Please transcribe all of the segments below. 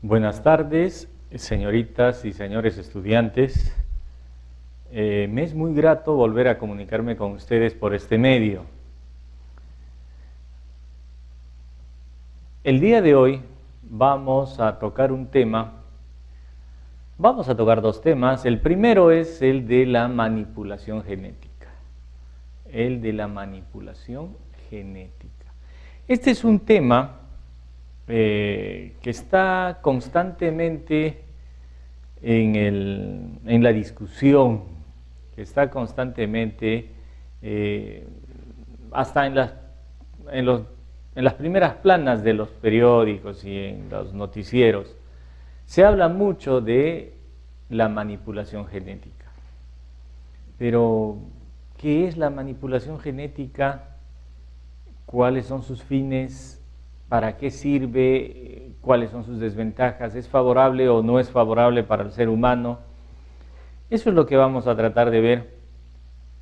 Buenas tardes, señoritas y señores estudiantes. Me es muy grato volver a comunicarme con ustedes por este medio. El día de hoy vamos a tocar dos temas. El primero es el de la manipulación genética. Este es un tema que está constantemente en la discusión, que está constantemente hasta en las primeras planas de los periódicos y en los noticieros. Se habla mucho de la manipulación genética. Pero, ¿qué es la manipulación genética? ¿Cuáles son sus fines? ¿Para qué sirve? ¿Cuáles son sus desventajas? ¿Es favorable o no es favorable para el ser humano? Eso es lo que vamos a tratar de ver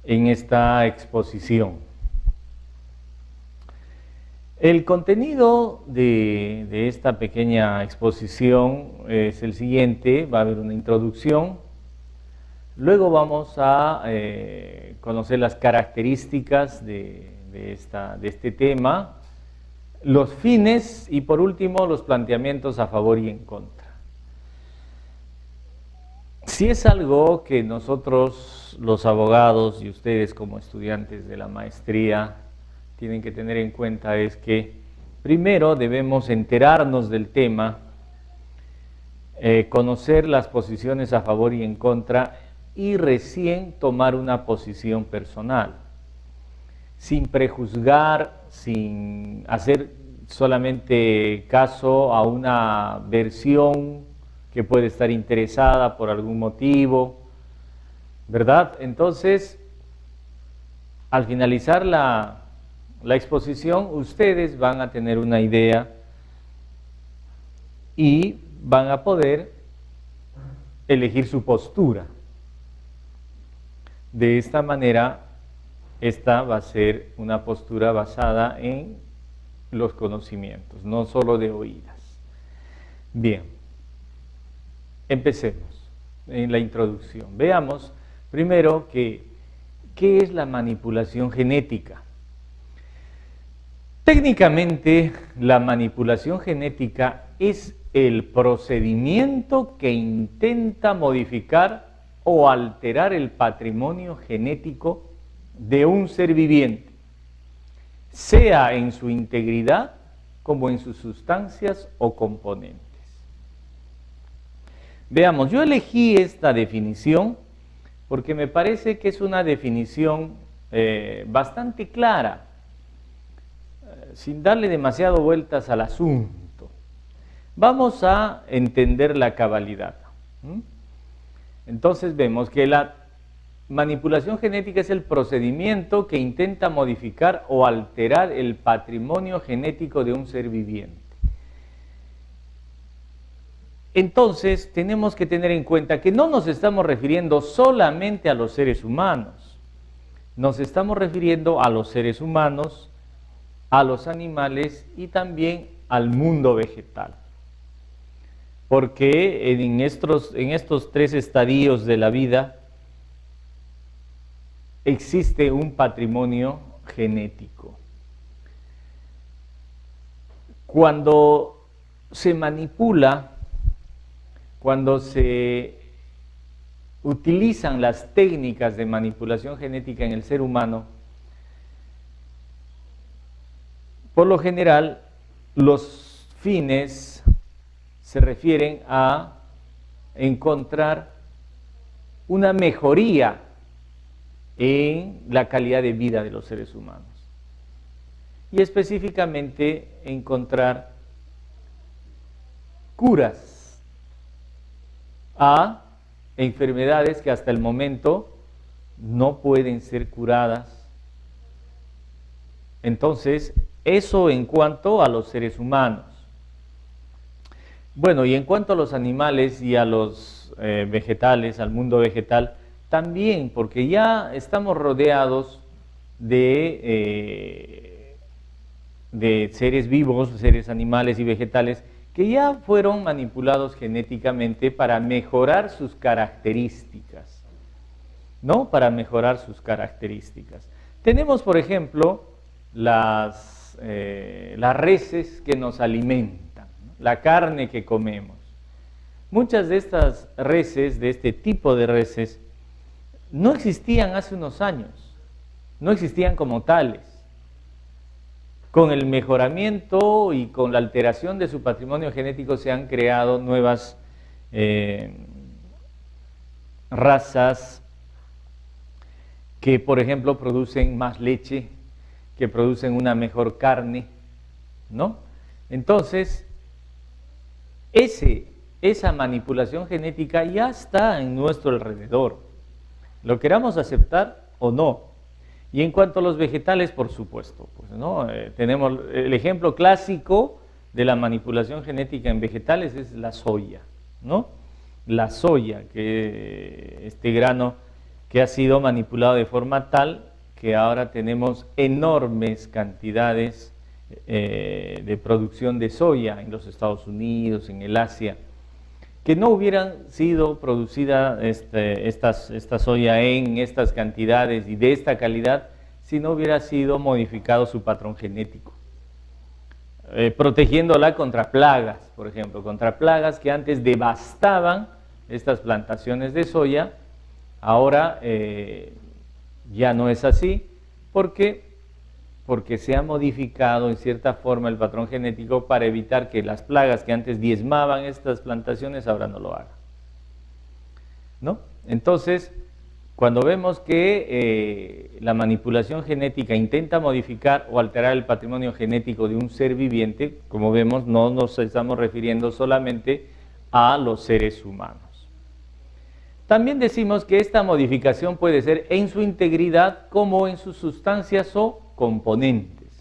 en esta exposición. El contenido de esta pequeña exposición es el siguiente. Va a haber una introducción. Luego vamos a conocer las características de este tema, los fines y por último los planteamientos a favor y en contra. Si es algo que nosotros los abogados y ustedes como estudiantes de la maestría tienen que tener en cuenta, es que primero debemos enterarnos del tema, conocer las posiciones a favor y en contra y recién tomar una posición personal, sin prejuzgar, sin hacer solamente caso a una versión que puede estar interesada por algún motivo, ¿verdad? Entonces, al finalizar la exposición, ustedes van a tener una idea y van a poder elegir su postura. De esta manera, esta va a ser una postura basada en los conocimientos, no solo de oídas. Bien, empecemos en la introducción. Veamos primero qué es la manipulación genética. Técnicamente, la manipulación genética es el procedimiento que intenta modificar o alterar el patrimonio genético de un ser viviente, sea en su integridad como en sus sustancias o componentes. Veamos, yo elegí esta definición porque me parece que es una definición bastante clara, sin darle demasiado vueltas al asunto. Vamos a entender la cabalidad. Entonces vemos que la manipulación genética es el procedimiento que intenta modificar o alterar el patrimonio genético de un ser viviente. Entonces, tenemos que tener en cuenta que no nos estamos refiriendo solamente a los seres humanos. Nos estamos refiriendo a los seres humanos, a los animales y también al mundo vegetal. Porque en estos tres estadios de la vida existe un patrimonio genético. Cuando se manipula, cuando se utilizan las técnicas de manipulación genética en el ser humano, por lo general los fines se refieren a encontrar una mejoría en la calidad de vida de los seres humanos y específicamente encontrar curas a enfermedades que hasta el momento no pueden ser curadas. Entonces, eso en cuanto a los seres humanos. Bueno, y en cuanto a los animales y a los vegetales, al mundo vegetal, también, porque ya estamos rodeados de seres vivos, seres animales y vegetales que ya fueron manipulados genéticamente para mejorar sus características, ¿no? Para mejorar sus características. Tenemos, por ejemplo, las reses que nos alimentan, ¿no? La carne que comemos. Muchas de estas reses, de este tipo de reses, no existían hace unos años, no existían como tales. Con el mejoramiento y con la alteración de su patrimonio genético se han creado nuevas razas que, por ejemplo, producen más leche, que producen una mejor carne, ¿no? Entonces, esa manipulación genética ya está en nuestro alrededor, lo queramos aceptar o no. Y en cuanto a los vegetales, por supuesto, pues, ¿no? Tenemos el ejemplo clásico de la manipulación genética en vegetales es la soya, ¿no? La soya, que este grano que ha sido manipulado de forma tal que ahora tenemos enormes cantidades de producción de soya en los Estados Unidos, en el Asia, que no hubieran sido producida esta soya en estas cantidades y de esta calidad si no hubiera sido modificado su patrón genético, protegiéndola contra plagas, por ejemplo, contra plagas que antes devastaban estas plantaciones de soya. Ahora ya no es así, porque se ha modificado en cierta forma el patrón genético para evitar que las plagas que antes diezmaban estas plantaciones ahora no lo hagan, ¿no? Entonces, cuando vemos que la manipulación genética intenta modificar o alterar el patrimonio genético de un ser viviente, como vemos, no nos estamos refiriendo solamente a los seres humanos. También decimos que esta modificación puede ser en su integridad como en sus sustancias o componentes.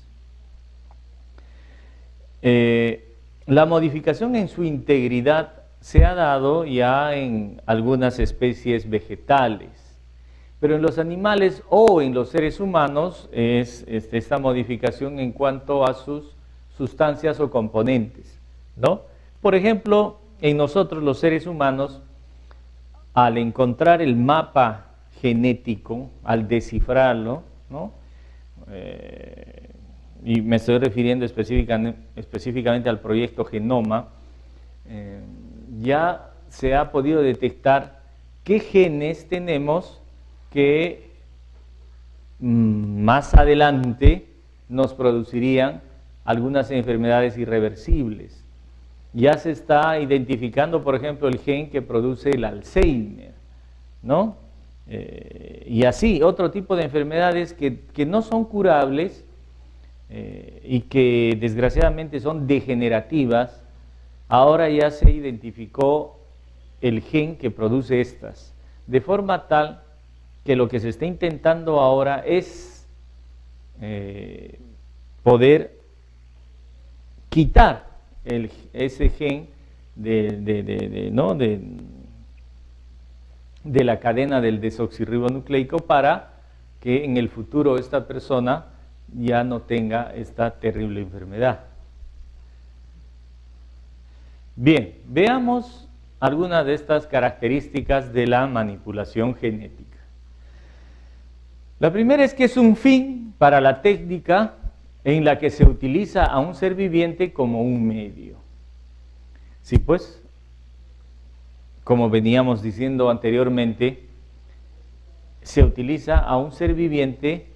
La modificación en su integridad se ha dado ya en algunas especies vegetales, pero en los animales o en los seres humanos es esta modificación en cuanto a sus sustancias o componentes, ¿no? Por ejemplo, en nosotros los seres humanos, al encontrar el mapa genético, al descifrarlo, ¿no? Y me estoy refiriendo específicamente al proyecto Genoma, ya se ha podido detectar qué genes tenemos que más adelante nos producirían algunas enfermedades irreversibles. Ya se está identificando, por ejemplo, el gen que produce el Alzheimer, ¿no? Y así, otro tipo de enfermedades que no son curables y que desgraciadamente son degenerativas. Ahora ya se identificó el gen que produce estas, de forma tal que lo que se está intentando ahora es poder quitar ese gen de la cadena del desoxirribonucleico para que en el futuro esta persona ya no tenga esta terrible enfermedad. Bien, veamos algunas de estas características de la manipulación genética. La primera es que es un fin para la técnica en la que se utiliza a un ser viviente como un medio. Sí, pues, como veníamos diciendo anteriormente, se utiliza a un ser viviente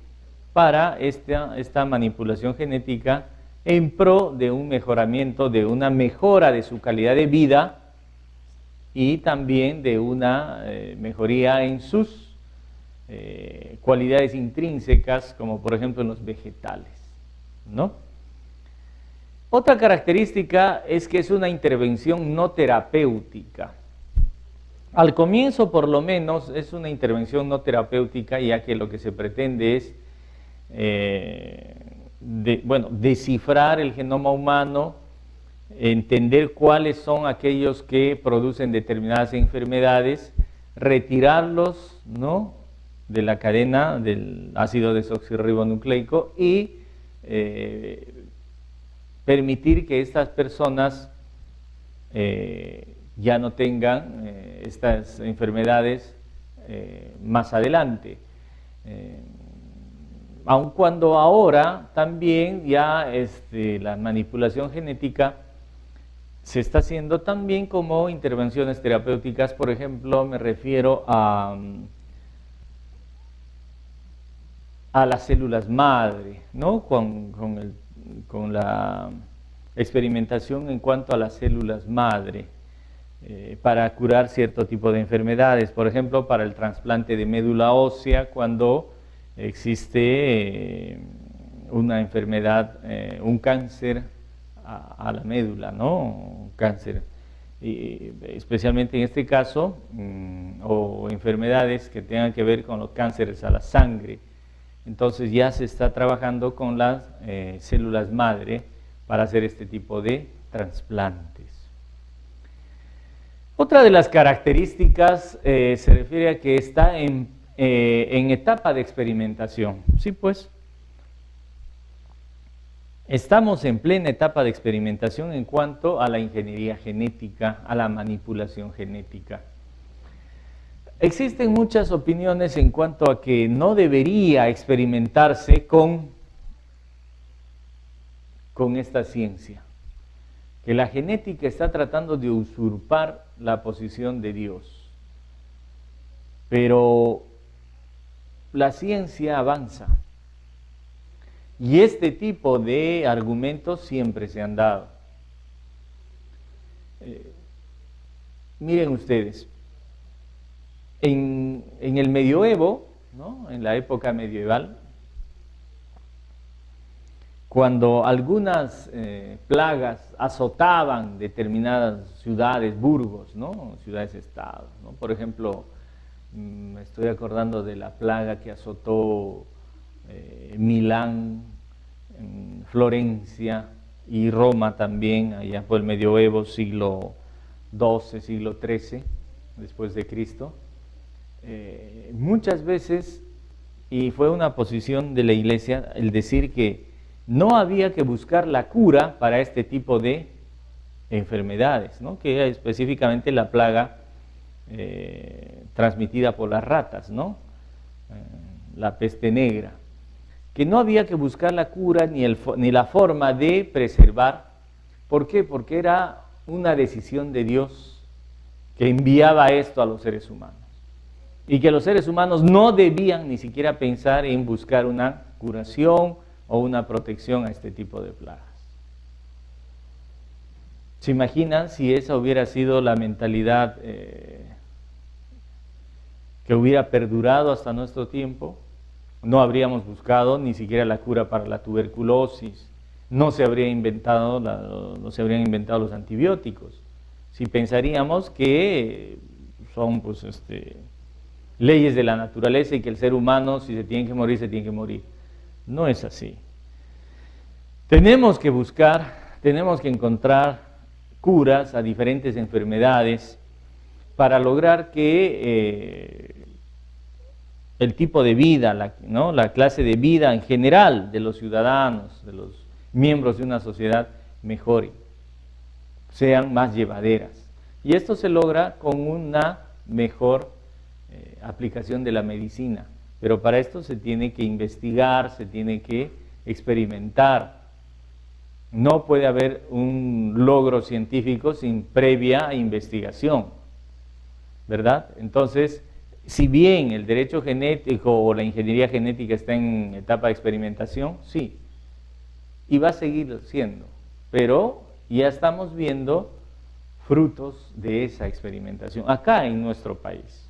para esta manipulación genética en pro de un mejoramiento, de una mejora de su calidad de vida y también de una mejoría en sus cualidades intrínsecas, como por ejemplo en los vegetales, ¿no? Otra característica es que es una intervención no terapéutica. Al comienzo, por lo menos, es una intervención no terapéutica, ya que lo que se pretende es descifrar el genoma humano, entender cuáles son aquellos que producen determinadas enfermedades, retirarlos, ¿no?, de la cadena del ácido desoxirribonucleico y permitir que estas personas ya no tengan estas enfermedades más adelante. Aun cuando ahora también ya la manipulación genética se está haciendo también como intervenciones terapéuticas. Por ejemplo, me refiero a las células madre, ¿no? Con la experimentación en cuanto a las células madre para curar cierto tipo de enfermedades. Por ejemplo, para el trasplante de médula ósea, cuando existe una enfermedad, un cáncer a la médula, ¿no? Un cáncer, y especialmente en este caso, o enfermedades que tengan que ver con los cánceres a la sangre. Entonces ya se está trabajando con las células madre para hacer este tipo de trasplantes. Otra de las características se refiere a que está en etapa de experimentación. Sí, pues, estamos en plena etapa de experimentación en cuanto a la ingeniería genética, a la manipulación genética. Existen muchas opiniones en cuanto a que no debería experimentarse con esta ciencia, que la genética está tratando de usurpar la posición de Dios. Pero la ciencia avanza y este tipo de argumentos siempre se han dado. Miren ustedes, en el medioevo, ¿no? En la época medieval, cuando algunas plagas azotaban determinadas ciudades, burgos, ¿no? Ciudades-estados, ¿no? Por ejemplo, me estoy acordando de la plaga que azotó Milán, Florencia y Roma también, allá por el medioevo, siglo XII, siglo XIII, después de Cristo. Muchas veces, y fue una posición de la Iglesia, el decir que no había que buscar la cura para este tipo de enfermedades, ¿no? Que era específicamente la plaga transmitida por las ratas, ¿no? La peste negra, que no había que buscar la cura ni la forma de preservar. ¿Por qué? Porque era una decisión de Dios que enviaba esto a los seres humanos y que los seres humanos no debían ni siquiera pensar en buscar una curación o una protección a este tipo de plagas. ¿Se imaginan si esa hubiera sido la mentalidad que hubiera perdurado hasta nuestro tiempo? No habríamos buscado ni siquiera la cura para la tuberculosis, no se habrían inventado los antibióticos. Si pensaríamos que son pues, leyes de la naturaleza y que el ser humano, si se tiene que morir, se tiene que morir. No es así. Tenemos que buscar, tenemos que encontrar curas a diferentes enfermedades para lograr que el tipo de vida, la clase de vida en general de los ciudadanos, de los miembros de una sociedad mejore, sean más llevaderas. Y esto se logra con una mejor aplicación de la medicina, pero para esto se tiene que investigar, se tiene que experimentar. No puede haber un logro científico sin previa investigación, ¿verdad? Entonces, si bien el derecho genético o la ingeniería genética está en etapa de experimentación, sí, y va a seguir siendo, pero ya estamos viendo frutos de esa experimentación acá en nuestro país.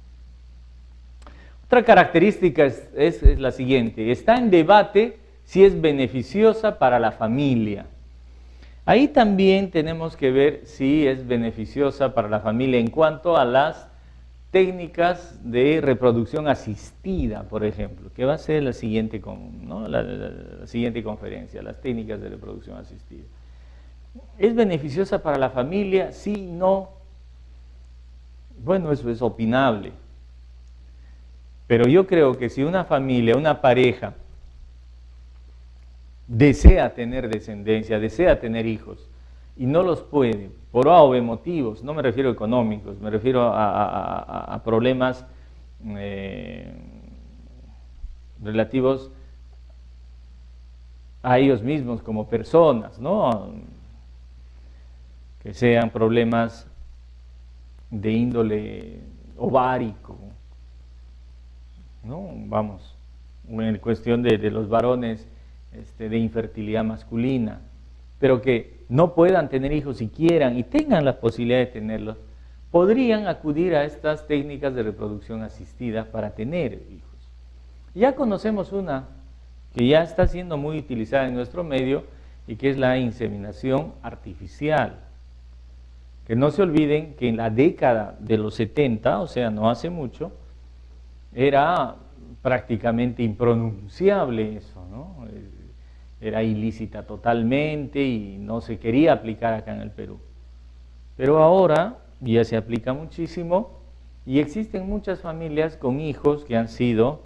Otra característica es la siguiente: está en debate si es beneficiosa para la familia. Ahí también tenemos que ver si es beneficiosa para la familia en cuanto a las técnicas de reproducción asistida, por ejemplo, que va a ser la siguiente conferencia, las técnicas de reproducción asistida. ¿Es beneficiosa para la familia? Sí, no. Bueno, eso es opinable. Pero yo creo que si una familia, una pareja, desea tener descendencia, desea tener hijos, y no los puede, por A o B motivos, no me refiero a económicos, me refiero a problemas relativos a ellos mismos como personas, ¿no? Que sean problemas de índole ovárico, ¿no? Vamos, en cuestión de los varones, de infertilidad masculina, pero que no puedan tener hijos y quieran y tengan la posibilidad de tenerlos, podrían acudir a estas técnicas de reproducción asistida para tener hijos. Ya conocemos una que ya está siendo muy utilizada en nuestro medio y que es la inseminación artificial. Que no se olviden que en la década de los 70, o sea, no hace mucho, era prácticamente impronunciable eso, ¿no? Era ilícita totalmente y no se quería aplicar acá en el Perú. Pero ahora ya se aplica muchísimo y existen muchas familias con hijos que han sido,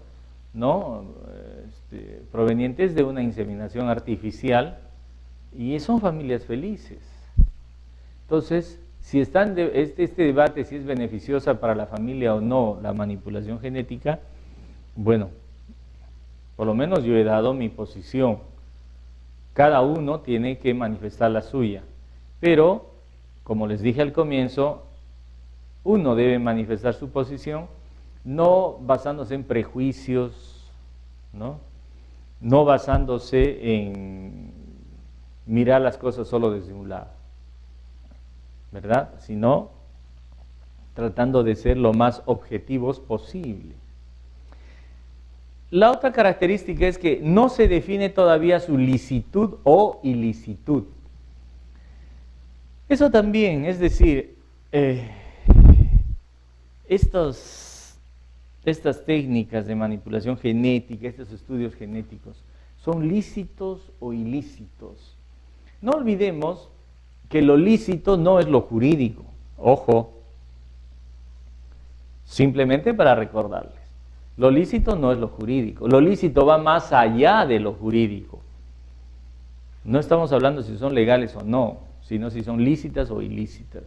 ¿no? Provenientes de una inseminación artificial y son familias felices. Entonces, si están este debate si es beneficiosa para la familia o no la manipulación genética, bueno, por lo menos yo he dado mi posición. Cada uno tiene que manifestar la suya, pero como les dije al comienzo, uno debe manifestar su posición no basándose en prejuicios, no basándose en mirar las cosas solo desde un lado, ¿verdad? Sino tratando de ser lo más objetivos posible. La otra característica es que no se define todavía su licitud o ilicitud. Eso también, es decir, estas técnicas de manipulación genética, estos estudios genéticos, ¿son lícitos o ilícitos? No olvidemos que lo lícito no es lo jurídico, ojo, simplemente para recordarles. Lo lícito no es lo jurídico, lo lícito va más allá de lo jurídico. No estamos hablando si son legales o no, sino si son lícitas o ilícitas,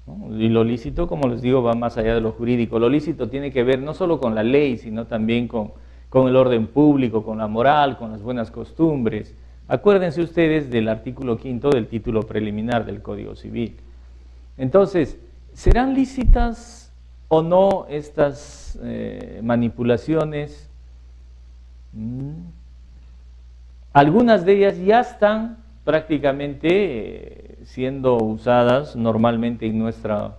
¿no? Y lo lícito, como les digo, va más allá de lo jurídico. Lo lícito tiene que ver no solo con la ley, sino también con el orden público, con la moral, con las buenas costumbres. Acuérdense ustedes del artículo 5 del título preliminar del Código Civil. Entonces, ¿serán lícitas o no estas manipulaciones? Algunas de ellas ya están prácticamente siendo usadas normalmente en nuestra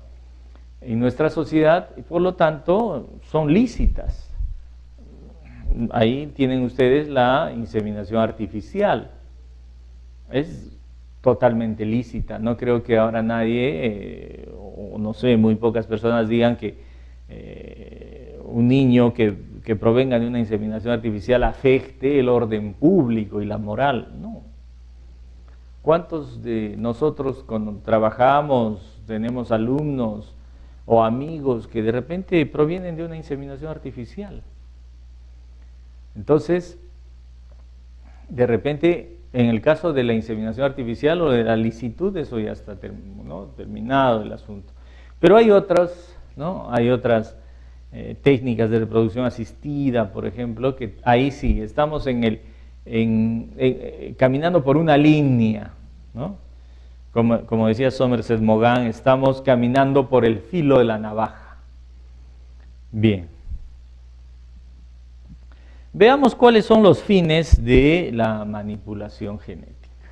sociedad y por lo tanto son lícitas. Ahí tienen ustedes la inseminación artificial. Es totalmente lícita. No creo que ahora nadie, o no sé, muy pocas personas digan que un niño que provenga de una inseminación artificial afecte el orden público y la moral. No. ¿Cuántos de nosotros cuando trabajamos, tenemos alumnos o amigos que de repente provienen de una inseminación artificial? Entonces, de repente, en el caso de la inseminación artificial o de la licitud, eso ya está terminado el asunto. Pero hay otras, ¿no? Hay otras técnicas de reproducción asistida, por ejemplo, que ahí sí, estamos caminando por una línea, ¿no? Como decía Somerset Maugham, estamos caminando por el filo de la navaja. Bien. Veamos cuáles son los fines de la manipulación genética,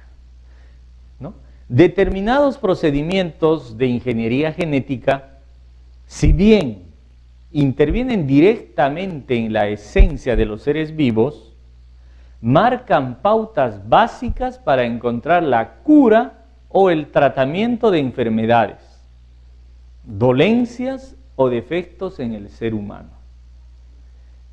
¿no? Determinados procedimientos de ingeniería genética, si bien intervienen directamente en la esencia de los seres vivos, marcan pautas básicas para encontrar la cura o el tratamiento de enfermedades, dolencias o defectos en el ser humano,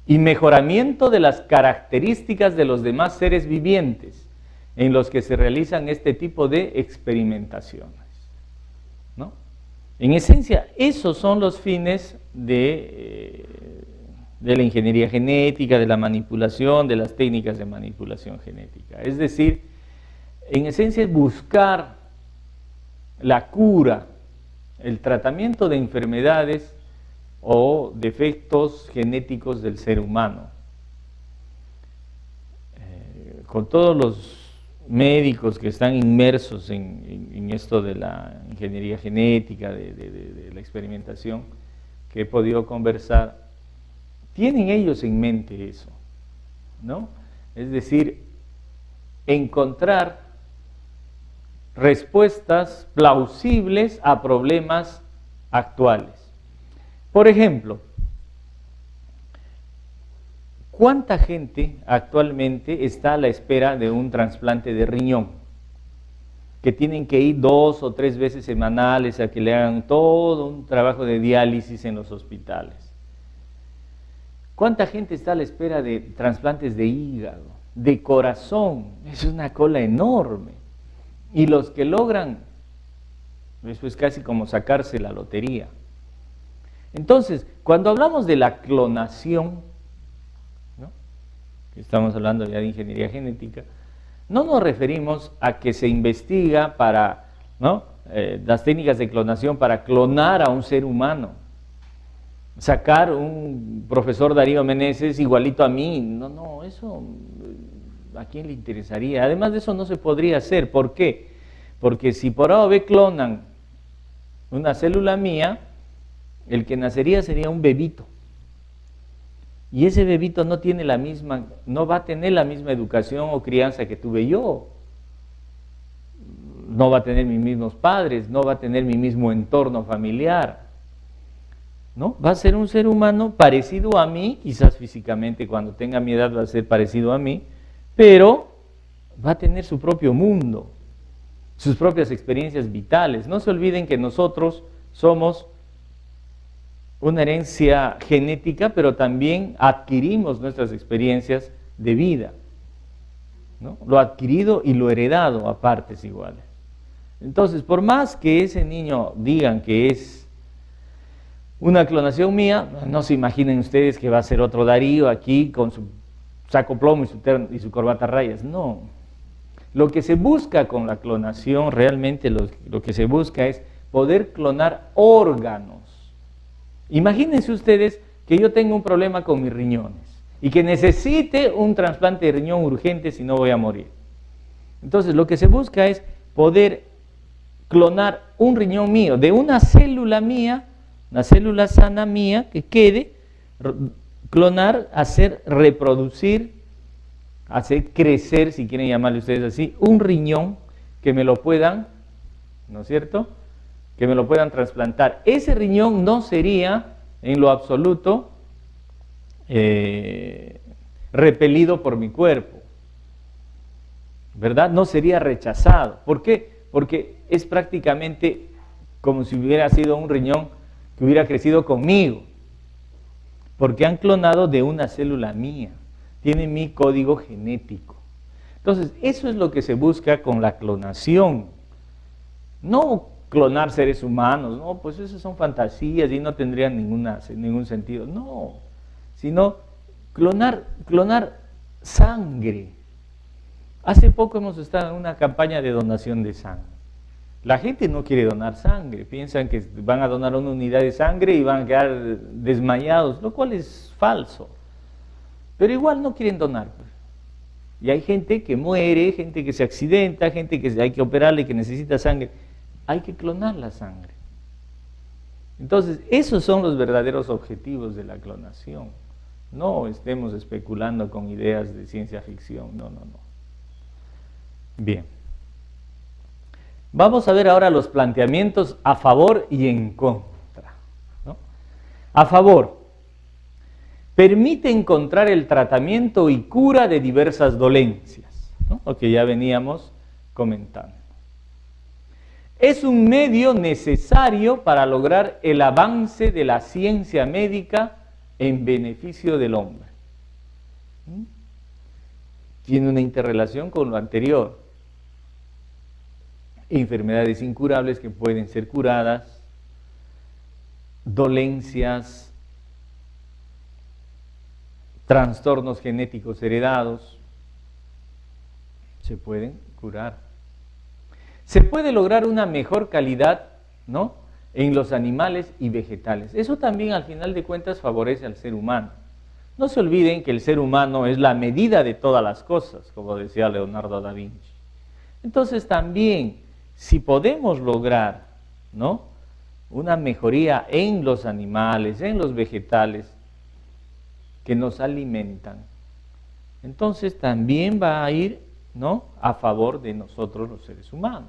y mejoramiento de las características de los demás seres vivientes en los que se realizan este tipo de experimentaciones, ¿no? En esencia, esos son los fines de la ingeniería genética, de la manipulación, de las técnicas de manipulación genética. Es decir, en esencia es buscar la cura, el tratamiento de enfermedades o defectos genéticos del ser humano. Con todos los médicos que están inmersos en esto de la ingeniería genética, de la experimentación, que he podido conversar, tienen ellos en mente eso, ¿no? Es decir, encontrar respuestas plausibles a problemas actuales. Por ejemplo, ¿cuánta gente actualmente está a la espera de un trasplante de riñón? Que tienen que ir 2 o 3 veces semanales a que le hagan todo un trabajo de diálisis en los hospitales. ¿Cuánta gente está a la espera de trasplantes de hígado, de corazón? Es una cola enorme. Y los que logran, eso es casi como sacarse la lotería. Entonces, cuando hablamos de la clonación, ¿no?, estamos hablando ya de ingeniería genética, no nos referimos a que se investiga para, ¿no?, las técnicas de clonación para clonar a un ser humano, sacar un profesor Darío Meneses igualito a mí. No, eso ¿a quién le interesaría? Además de eso no se podría hacer. ¿Por qué? Porque si por A o B clonan una célula mía, el que nacería sería un bebito. Y ese bebito no va a tener la misma educación o crianza que tuve yo. No va a tener mis mismos padres, no va a tener mi mismo entorno familiar, ¿no? Va a ser un ser humano parecido a mí, quizás físicamente cuando tenga mi edad va a ser parecido a mí, pero va a tener su propio mundo, sus propias experiencias vitales. No se olviden que nosotros somos una herencia genética, pero también adquirimos nuestras experiencias de vida, ¿no? Lo adquirido y lo heredado a partes iguales. Entonces, por más que ese niño digan que es una clonación mía, no se imaginen ustedes que va a ser otro Darío aquí con su saco plomo y su corbata a rayas. No. Lo que se busca con la clonación, realmente lo que se busca es poder clonar órganos. Imagínense ustedes que yo tengo un problema con mis riñones y que necesite un trasplante de riñón urgente si no voy a morir. Entonces, lo que se busca es poder clonar un riñón mío, de una célula mía, una célula sana mía que quede, clonar, hacer reproducir, hacer crecer, si quieren llamarle ustedes así, un riñón que me lo puedan, ¿no es cierto?, que me lo puedan trasplantar. Ese riñón no sería en lo absoluto repelido por mi cuerpo, ¿verdad? No sería rechazado. ¿Por qué? Porque es prácticamente como si hubiera sido un riñón que hubiera crecido conmigo, porque han clonado de una célula mía, tiene mi código genético. Entonces, eso es lo que se busca con la clonación. No clonar seres humanos, no, pues esas son fantasías y no tendrían ningún sentido. No, sino clonar sangre. Hace poco hemos estado en una campaña de donación de sangre. La gente no quiere donar sangre, piensan que van a donar una unidad de sangre y van a quedar desmayados, lo cual es falso. Pero igual no quieren donar. Y hay gente que muere, gente que se accidenta, gente que hay que operarle y que necesita sangre. Hay que clonar la sangre. Entonces, esos son los verdaderos objetivos de la clonación. No estemos especulando con ideas de ciencia ficción, no. Bien. Vamos a ver ahora los planteamientos a favor y en contra, ¿no? A favor, permite encontrar el tratamiento y cura de diversas dolencias, ¿no?, lo que ya veníamos comentando. Es un medio necesario para lograr el avance de la ciencia médica en beneficio del hombre. Tiene una interrelación con lo anterior. Enfermedades incurables que pueden ser curadas, dolencias, trastornos genéticos heredados, se pueden curar. se puede lograr una mejor calidad, ¿no?, en los animales y vegetales. Eso también al final de cuentas favorece al ser humano. No se olviden que el ser humano es la medida de todas las cosas, como decía Leonardo da Vinci. Entonces también, si podemos lograr, ¿no?, una mejoría en los animales, en los vegetales que nos alimentan, entonces también va a ir, ¿no?, a favor de nosotros los seres humanos.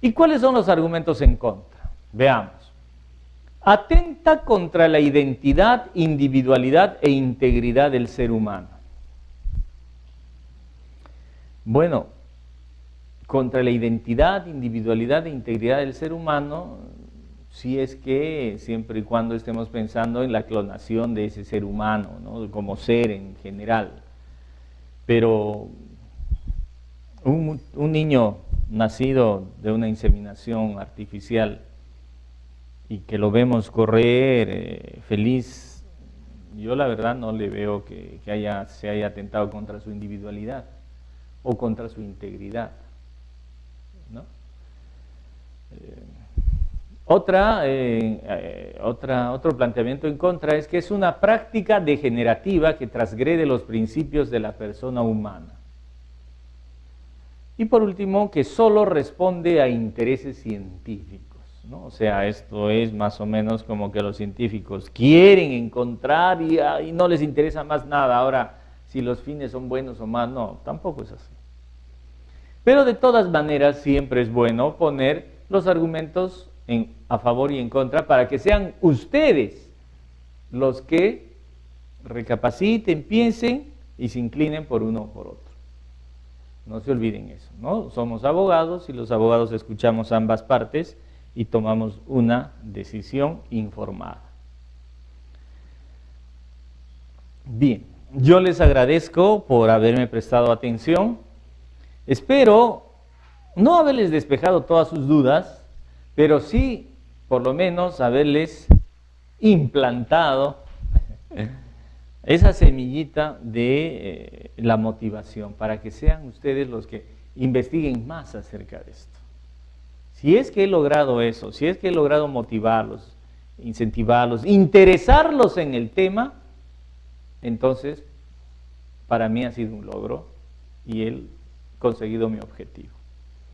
¿Y cuáles son los argumentos en contra? Veamos. Atenta contra la identidad, individualidad e integridad del ser humano. Bueno, contra la identidad, individualidad e integridad del ser humano, si es que siempre y cuando estemos pensando en la clonación de ese ser humano, ¿no?, como ser en general. Pero un niño nacido de una inseminación artificial y que lo vemos correr feliz, yo la verdad no le veo que se haya atentado contra su individualidad o contra su integridad, ¿no? Otro planteamiento en contra es que es una práctica degenerativa que transgrede los principios de la persona humana. Y por último, que solo responde a intereses científicos, ¿no? O sea, esto es más o menos como que los científicos quieren encontrar y no les interesa más nada. Ahora, si los fines son buenos o malos, no, tampoco es así. Pero de todas maneras, siempre es bueno poner los argumentos a favor y en contra para que sean ustedes los que recapaciten, piensen y se inclinen por uno o por otro. No se olviden eso, ¿no? Somos abogados y los abogados escuchamos ambas partes y tomamos una decisión informada. Bien, yo les agradezco por haberme prestado atención. Espero no haberles despejado todas sus dudas, pero sí, por lo menos, haberles implantado esa semillita de la motivación, para que sean ustedes los que investiguen más acerca de esto. Si es que he logrado eso, si es que he logrado motivarlos, incentivarlos, interesarlos en el tema, entonces para mí ha sido un logro y he conseguido mi objetivo.